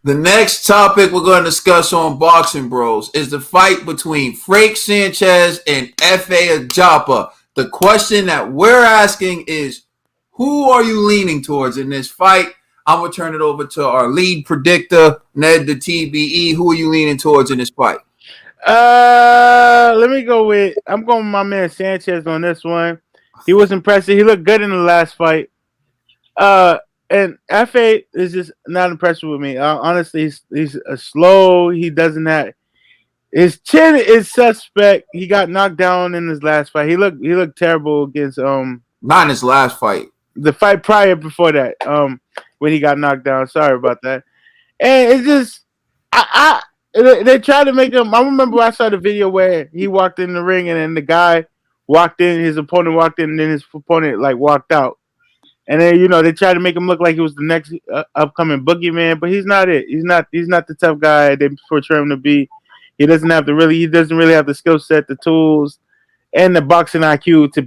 The next topic we're going to discuss on Boxing Bros is the fight between Frank Sanchez and Efe Ajagba. The question that we're asking is, who are you leaning towards in this fight? I'm going to turn it over to our lead predictor, Ned the TBE. Who are you leaning towards in this fight? I'm going with my man Sanchez on this one. He was impressive. He looked good in the last fight. And Fa is just not impressed with me. Honestly, he's slow. He doesn't have his chin is suspect. He got knocked down in his last fight. He looked terrible against Not in his last fight. the fight prior before that when he got knocked down. Sorry about that. And it's just they tried to make him. I remember I saw the video where he walked in the ring and then the guy walked in, his opponent walked in, and then his opponent like walked out. And then they tried to make him look like he was the next upcoming boogeyman, but he's not it. He's not the tough guy they portray him to be. He doesn't really have the skill set, the tools, and the boxing IQ to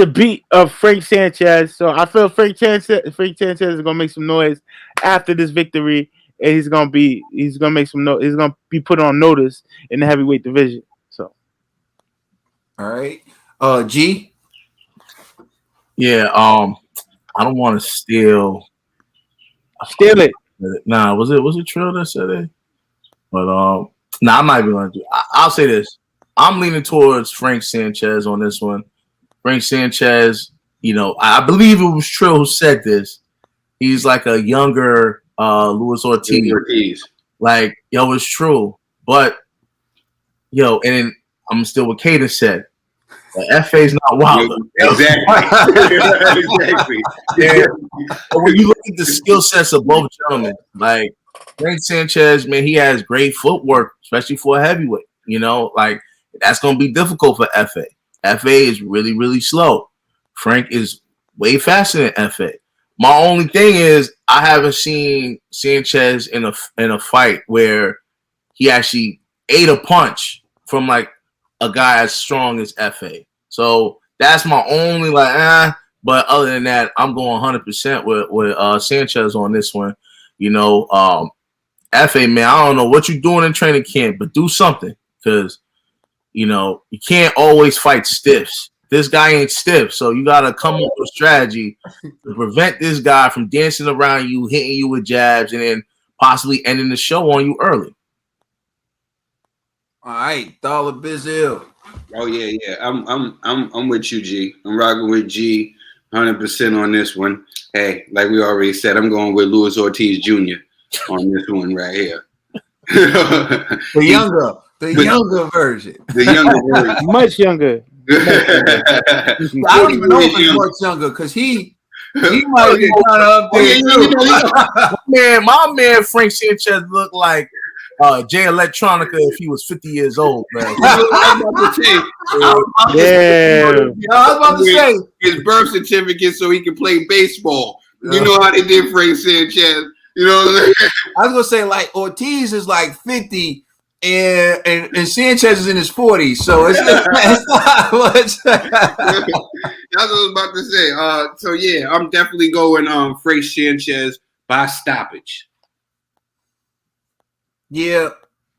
beat Frank Sanchez. So I feel Frank Sanchez is gonna make some noise after this victory, and he's gonna make some noise. He's gonna be put on notice in the heavyweight division. So, all right, G. Yeah, I don't want to steal it. Nah, was it Trill that said it? But nah, I'm not even gonna do. I'll say this: I'm leaning towards Frank Sanchez on this one. Frank Sanchez, I believe it was Trill who said this. He's like a younger Luis Ortiz. Like, it's true, but and then I'm still what Kaden said. FA's not Wilder. Exactly. Yeah. But when you look at the skill sets of both gentlemen, like Frank Sanchez, man, he has great footwork, especially for a heavyweight. Like that's going to be difficult for FA. FA is really, really slow. Frank is way faster than FA. My only thing is I haven't seen Sanchez in a fight where he actually ate a punch from like a guy as strong as FA. So that's my only but other than that, I'm going 100% with Sanchez on this one. FA, man, I don't know what you're doing in training camp, but do something because, you can't always fight stiffs. This guy ain't stiff, so you got to come up with a strategy to prevent this guy from dancing around you, hitting you with jabs, and then possibly ending the show on you early. All right, Dollar Bizzle. Oh yeah. I'm with you, G. I'm rocking with G 100% on this one. Hey, like we already said, I'm going with Luis Ortiz Jr. on this one right here. The younger version. The younger version. Much younger. I don't even know if he's much younger because he might be kind of up there too. My man Frank Sanchez looked like Jay Electronica if he was 50 years old, man. I was about to say his birth certificate so he can play baseball. You know how they did Frank Sanchez. You know what I'm saying? I was gonna say like Ortiz is like 50 and Sanchez is in his 40s, so it's not much. That's what I was about to say. So yeah, I'm definitely going Frank Sanchez by stoppage. Yeah,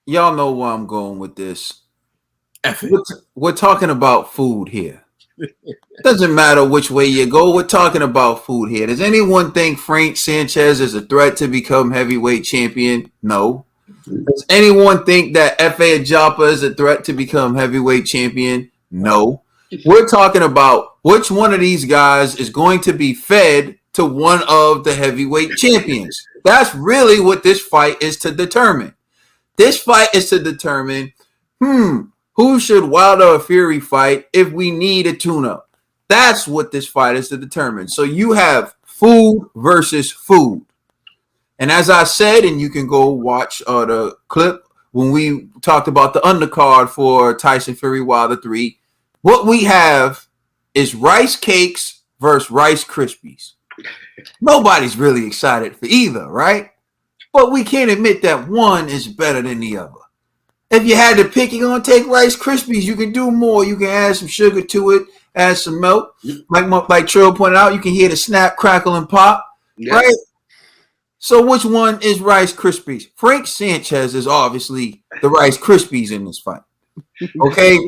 y'all know where I'm going with this. We're talking about food here. Doesn't matter which way you go. We're talking about food here. Does anyone think Frank Sanchez is a threat to become heavyweight champion? No. Does anyone think that Efe Ajagba is a threat to become heavyweight champion? No. We're talking about which one of these guys is going to be fed to one of the heavyweight champions. That's really what this fight is to determine. This fight is to determine, who should Wilder or Fury fight if we need a tune-up? That's what this fight is to determine. So you have food versus food. And as I said, and you can go watch the clip when we talked about the undercard for Tyson Fury Wilder 3, what we have is rice cakes versus Rice Krispies. Nobody's really excited for either, right? But we can't admit that one is better than the other. If you had to pick, you're going to take Rice Krispies. You can do more. You can add some sugar to it, add some milk. Like Trill pointed out, you can hear the snap, crackle, and pop, right? So which one is Rice Krispies? Frank Sanchez is obviously the Rice Krispies in this fight. Okay,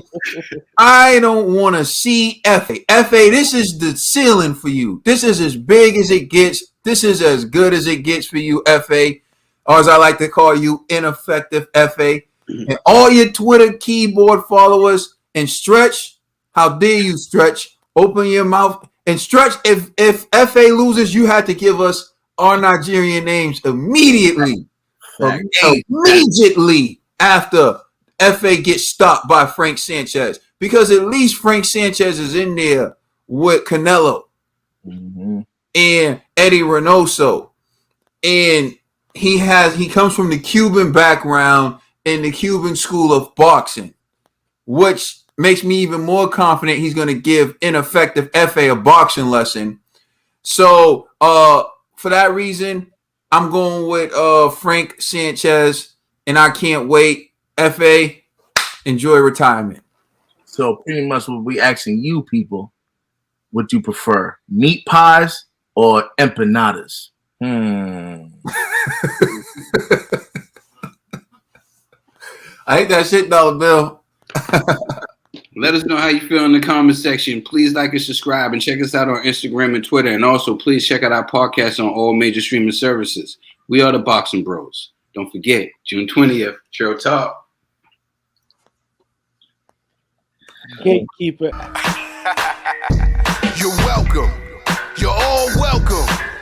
I don't want to see Efe. Efe, this is the ceiling for you. This is as big as it gets. This is as good as it gets for you, Efe, or as I like to call you, ineffective Efe. And all your Twitter keyboard followers and Stretch, how dare you, Stretch? Open your mouth and Stretch. If Efe loses, you had to give us our Nigerian names immediately. Immediately after Efe gets stopped by Frank Sanchez, because at least Frank Sanchez is in there with Canelo and Eddie Reynoso, and he comes from the Cuban background in the Cuban school of boxing, which makes me even more confident he's going to give ineffective Efe a boxing lesson. So for that reason, I'm going with Frank Sanchez, and I can't wait. Efe, enjoy retirement. So pretty much what we asking you people, would you prefer meat pies or empanadas? I hate that shit, dollar bill. Let us know how you feel in the comment section. Please like and subscribe, and check us out on Instagram and Twitter. And also, please check out our podcast on all major streaming services. We are the Boxing Bros. Don't forget, June 20th, Trail Talk. Gatekeeper.